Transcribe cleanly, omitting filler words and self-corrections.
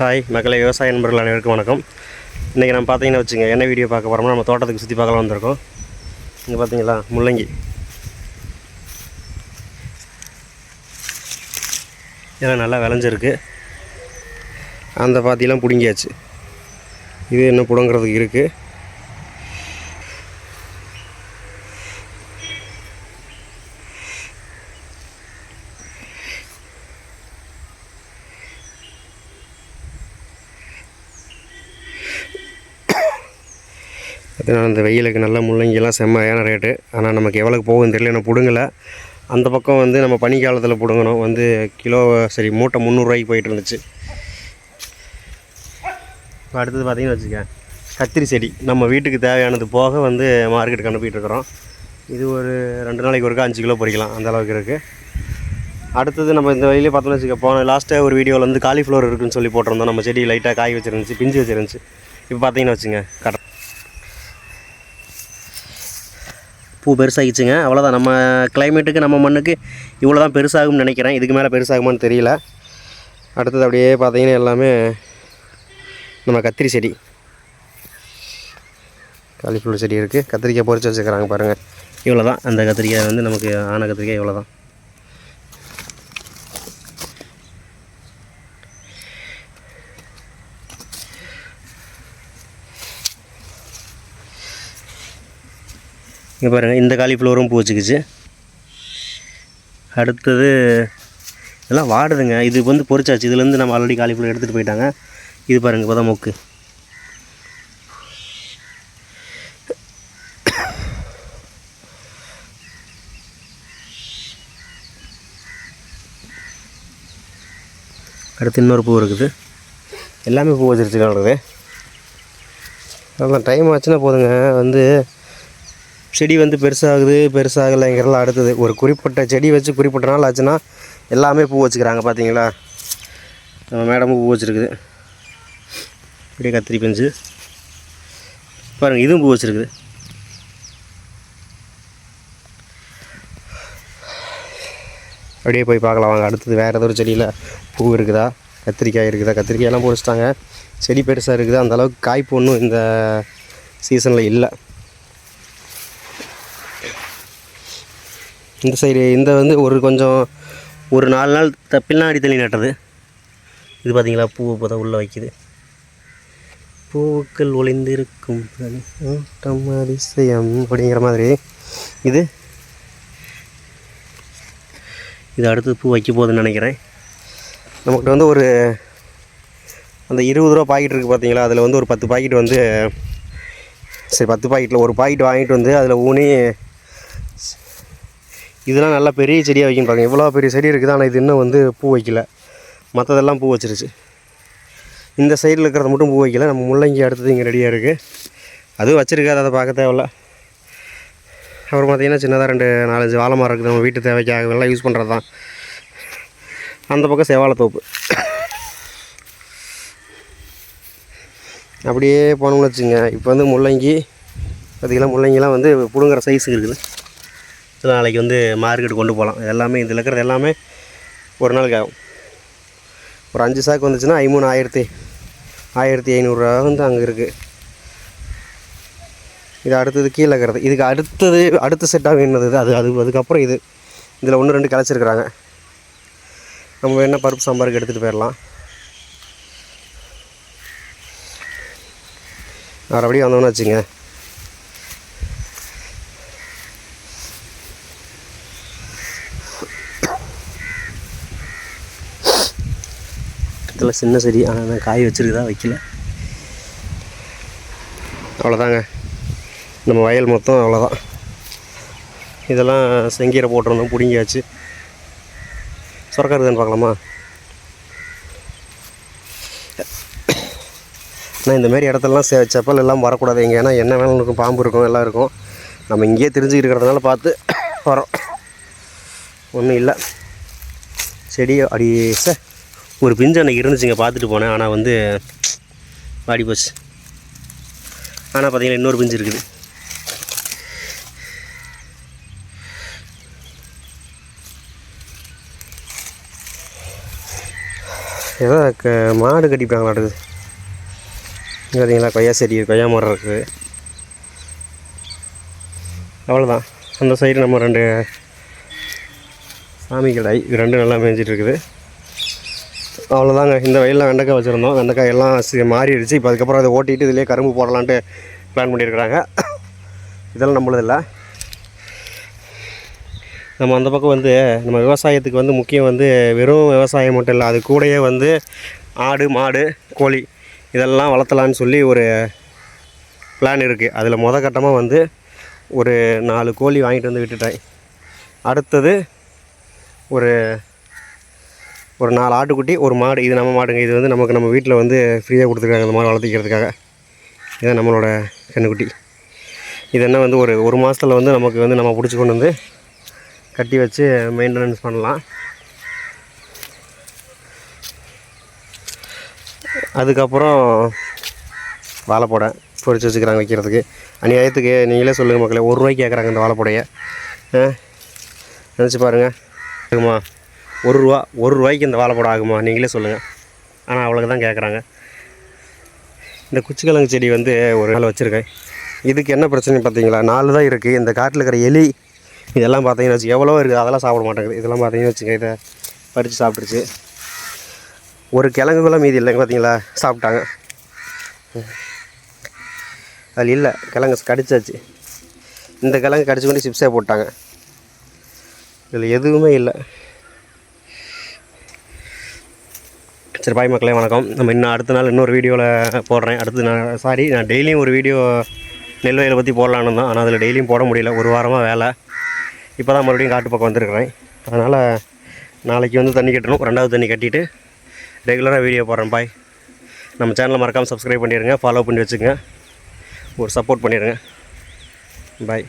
Hi மக்களை, விவசாய நண்பர்கள் அனைவருக்கும் வணக்கம். இன்றைக்கி நம்ம பார்த்தீங்கன்னா வச்சுங்க, என்ன வீடியோ பார்க்க போகிறோம்னா, நம்ம தோட்டத்துக்கு சுற்றி பார்க்கலாம் வந்திருக்கோம். இங்கே பார்த்தீங்களா முள்ளங்கி, இதெல்லாம் நல்லா விளைஞ்சிருக்கு. அந்த பாத்தியெல்லாம் பிடுங்கியாச்சு. இது இன்னும் பிடுங்கிறதுக்கு இருக்குது. அதனால் அந்த வெயிலுக்கு நல்லா முள்ளங்கிலாம் செம்மையான ரேட்டு. ஆனால் நமக்கு எவ்வளோக்கு போகுதுன்னு தெரியல, நான் பிடுங்கலை. அந்த பக்கம் வந்து நம்ம பனிக்காலத்தில் பிடுங்கணும். வந்து கிலோ சரி மூட்டை 300 போயிட்டு இருந்துச்சு. அடுத்தது பார்த்திங்கன்னு வச்சுக்க, கத்திரி செடி நம்ம வீட்டுக்கு தேவையானது போக வந்து மார்க்கெட்டுக்கு அனுப்பிட்டுருக்குறோம். இது ஒரு 2 நாளைக்கு ஒருக்கா 5 கிலோ பறிக்கலாம், அந்த அளவுக்கு இருக்குது. அடுத்தது நம்ம இந்த வழியிலே பார்த்தோம்னு வச்சுக்க, போன லாஸ்ட்டாக ஒரு வீடியோவில் வந்து காலிஃப்ளவர் இருக்குதுன்னு சொல்லி போட்டிருந்தோம். நம்ம செடி லைட்டாக காய் வச்சுருந்துச்சு, பிஞ்சு வச்சுருந்துச்சு. இப்போ பார்த்தீங்கன்னு வச்சுங்க, பூ பெருசாகிடுச்சுங்க. அவ்வளோதான். நம்ம கிளைமேட்டுக்கு நம்ம மண்ணுக்கு இவ்வளோ தான் பெருசாகும்னு நினைக்கிறேன். இதுக்கு மேலே பெருசாகுமான்னு தெரியல. அடுத்தது அப்படியே பார்த்தீங்கன்னா எல்லாமே நம்ம கத்திரி செடி, காலிஃப்ளவர் செடி இருக்குது. கத்திரிக்காய் பொறிச்சு வச்சுக்கிறாங்க பாருங்கள். இவ்வளோ தான். அந்த கத்திரிக்காய் வந்து நமக்கு ஆன கத்திரிக்காய் இவ்வளோ தான். இங்கே பாருங்கள், இந்த காலிஃப்ளவரும் பூ வச்சுக்கிச்சு. அடுத்தது இதெல்லாம் வாடுதுங்க. இது வந்து பொறிச்சாச்சு. இதுலேருந்து நம்ம ஆல்ரெடி காலிஃப்ளவர் எடுத்துகிட்டு போயிட்டாங்க. இது பாருங்கள், இப்போ தான் மொக்கு. அடுத்து இன்னொரு பூ இருக்குது. எல்லாமே பூ வச்சுருச்சுக்கானது. அதான் டைம் ஆச்சுன்னா போதுங்க. வந்து செடி வந்து பெருசாகலைங்கிறலாம். அடுத்தது ஒரு குறிப்பிட்ட செடி வச்சு குறிப்பிட்ட நாள் ஆச்சுன்னா எல்லாமே பூ வச்சுக்கிறாங்க. பார்த்தீங்களா, நம்ம மேடமும் பூ வச்சுருக்குது. இப்படியே கத்திரி பெஞ்சு பாருங்கள், இதுவும் பூ வச்சுருக்குது. அப்படியே போய் பார்க்கலாம் வாங்க. அடுத்தது வேறு ஏதோ ஒரு செடியில் பூ இருக்குதா, கத்திரிக்காய் இருக்குதா. கத்திரிக்காயெல்லாம் பொறிச்சிட்டாங்க. செடி பெருசாக இருக்குது. அந்தளவுக்கு காய்ப்பு ஒன்றும் இந்த சீசனில் இல்லை. இந்த சைடு இந்த வந்து ஒரு 4 நாள் பின்னாடி தள்ளி நட்டது. இது பார்த்திங்களா, பூவை பார்த்தா உள்ளே வைக்கிது. பூக்கள் ஒளிந்திருக்கும் அதிசயம் அப்படிங்கிற மாதிரி. இது அடுத்தது பூ வைக்க போகுதுன்னு நினைக்கிறேன். நமக்கு வந்து ஒரு அந்த 20 ரூபா பாக்கெட் இருக்குது பார்த்தீங்களா, அதில் வந்து ஒரு 10 பாக்கெட் வந்து சரி 10 பாக்கெட்டில் ஒரு பாக்கெட் வாங்கிட்டு வந்து அதில் ஊனி இதெல்லாம் நல்லா பெரிய செடியாக வைக்கணும். பாருங்கள், இவ்வளோ பெரிய செடி இருக்குது. ஆனால் இது இன்னும் வந்து பூ வைக்கல. மற்றதெல்லாம் பூ வச்சிருச்சு. இந்த சைடில் இருக்கிறத மட்டும் பூ வைக்கல. நம்ம முள்ளங்கி அடுத்தது இங்கே ரெடியாக இருக்குது. அதுவும் வச்சுருக்காது, அதை பார்க்க தேவையில்ல. அப்புறம் பார்த்திங்கன்னா சின்னதாக 2-4-5 வாழை மரம் இருக்குது. நம்ம வீட்டு தேவைக்காக எல்லாம் யூஸ் பண்ணுறது தான். அந்த பக்கம் செவாழைத்தோப்பு. அப்படியே போனோம்னு வச்சுங்க. இப்போ வந்து முள்ளங்கி பார்த்திங்கன்னா, முள்ளங்கிலாம் வந்து பிடுங்குற சைஸுக்கு இருக்குது. நாளைக்கு வந்து மார்க்கெட்டு கொண்டு போகலாம். எல்லாமே இதில் இருக்கிறது எல்லாமே ஒரு நாளுக்கு ஆகும். ஒரு 5 சாக்கு வந்துச்சுன்னா 1500 ரூபா வந்து அங்கே இருக்குது. இது அடுத்தது கீழே இருக்கிறது. இதுக்கு அடுத்த செட்டாக வேணுது. அதுக்கப்புறம் இதில் 1-2 கிளச்சிருக்கிறாங்க. நம்ம வேணால் பருப்பு சாம்பாருக்கு எடுத்துகிட்டு போயிடலாம். மறுபடியும் வந்தோம்னு வச்சுங்க, இதில் சின்ன செடி. ஆனால் நான் காய் வச்சுருக்குதா வைக்கல. அவ்வளோதாங்க, நம்ம வயல் மொத்தம் அவ்வளோதான். இதெல்லாம் செங்கீரை போட்டிருந்தோம், பிடுங்கியாச்சு. சுரக்கா இருக்குதுன்னு பார்க்கலாமா? ஆனால் இந்தமாரி இடத்துலலாம் செப்பல் எல்லாம் வரக்கூடாது. இங்கே ஏன்னா என்ன வேணும் இருக்கும், பாம்பு இருக்கும், எல்லாம் இருக்கும். நம்ம இங்கேயே தெரிஞ்சுக்கிறதுனால பார்த்து வரோம். ஒன்றும் இல்லை. செடி அடி ஒரு பிஞ்சு அன்றைக்கி இருந்துச்சுங்க, பார்த்துட்டு போனேன். ஆனால் வந்து வாடி போச்சு. ஆனால் பார்த்தீங்கன்னா இன்னொரு பிஞ்சு இருக்குது. ஏதோ மாடு கட்டிப்பாங்களாடுது. பார்த்தீங்களா, கொய்யா செடி, கொய்யா மரம் இருக்குது. அவ்வளோதான். அந்த சைடு நம்ம 2 சாமி கடை, இது 2 நல்லா மேய்ஞ்சிட்டு இருக்குது. அவ்வளோதாங்க. இந்த வயலில் வெண்டைக்காய் வச்சுருந்தோம். வெண்டைக்காய் எல்லாம் மாறிடுச்சு. இப்போ அதுக்கப்புறம் அதை ஓட்டிட்டு இதிலே கரும்பு போடலான்ட்டு பிளான் பண்ணியிருக்கிறாங்க. இதெல்லாம் நம்மளதில்லை. நம்ம அந்த பக்கம் வந்து நம்ம விவசாயத்துக்கு வந்து முக்கியம் வந்து வெறும் விவசாயம் மட்டும் இல்லை, அது கூடயே வந்து ஆடு, மாடு, கோழி இதெல்லாம் வளர்த்தலான்னு சொல்லி ஒரு பிளான் இருக்குது. அதில் கட்டமாக வந்து ஒரு 4 கோழி வாங்கிட்டு வந்து விட்டுட்டேன். அடுத்தது ஒரு 4 ஆட்டுக்குட்டி, ஒரு மாடு. இது நம்ம மாடுங்க. இது வந்து நம்ம வீட்டில் வந்து ஃப்ரீயாக கொடுத்துருக்காங்க அந்த மாடு வளர்த்திக்கிறதுக்காக. இதுதான் நம்மளோட கன்றுக்குட்டி. இது என்ன வந்து ஒரு மாதத்தில் வந்து நமக்கு வந்து நம்ம பிடிச்சி கொண்டு வந்து கட்டி வச்சு மெயின்டெனன்ஸ் பண்ணலாம். அதுக்கப்புறம் வாழைப்போடை பொறிச்சு வச்சுக்கிறாங்க வைக்கிறதுக்கு. அநியாயத்துக்கு நீங்களே சொல்லுங்கள் மக்களே, ₹1 கேட்குறாங்க இந்த வாழைப்போடையை. நினச்சி பாருங்கள், ஆகுமா? ₹1 இந்த வாழைப்போடை ஆகுமா? நீங்களே சொல்லுங்கள். ஆனால் அவ்வளோக்கு தான் கேட்குறாங்க. இந்த குச்சிக்கிழங்கு செடி வந்து ஒரு நாள் வச்சுருக்கேன். இதுக்கு என்ன பிரச்சனை பார்த்தீங்களா, 4 தான் இருக்குது. இந்த காட்டில் இருக்கிற எலி இதெல்லாம் பார்த்தீங்கன்னா வச்சு எவ்வளோ இருக்குது, அதெல்லாம் சாப்பிட மாட்டேங்குது. இதெல்லாம் பார்த்தீங்கன்னா வச்சுங்க, இதை பறித்து சாப்பிட்ருச்சு. ஒரு கிழங்குக்குள்ள மீதி இல்லைங்க, பார்த்தீங்களா, சாப்பிட்டாங்க. அது இல்லை, கிழங்கு கடிச்சாச்சு. இந்த கிழங்கு கடிச்சு கொண்டு சிப்ஸே போட்டாங்க. இதில் எதுவுமே இல்லை. சரி, பாய் மக்களே, வணக்கம். நம்ம இன்னும் அடுத்த நாள் இன்னொரு வீடியோவில் போடுறேன். நான் டெய்லியும் ஒரு வீடியோ நெல் வயலை பற்றி போடலான்னு தான். ஆனால் அதில் டெய்லியும் போட முடியல, ஒரு வாரமாக வேலை. இப்போ தான் மறுபடியும் காட்டு பக்கம் வந்துருக்கிறேன். அதனால் நாளைக்கு வந்து தண்ணி கட்டணும். 2வது தண்ணி கட்டிட்டு ரெகுலராக வீடியோ போடுறேன். பாய். நம்ம சேனலை மறக்காமல் சப்ஸ்கிரைப் பண்ணிடுங்க, ஃபாலோ பண்ணி வச்சுங்க, ஒரு சப்போர்ட் பண்ணிடுங்க. பாய்.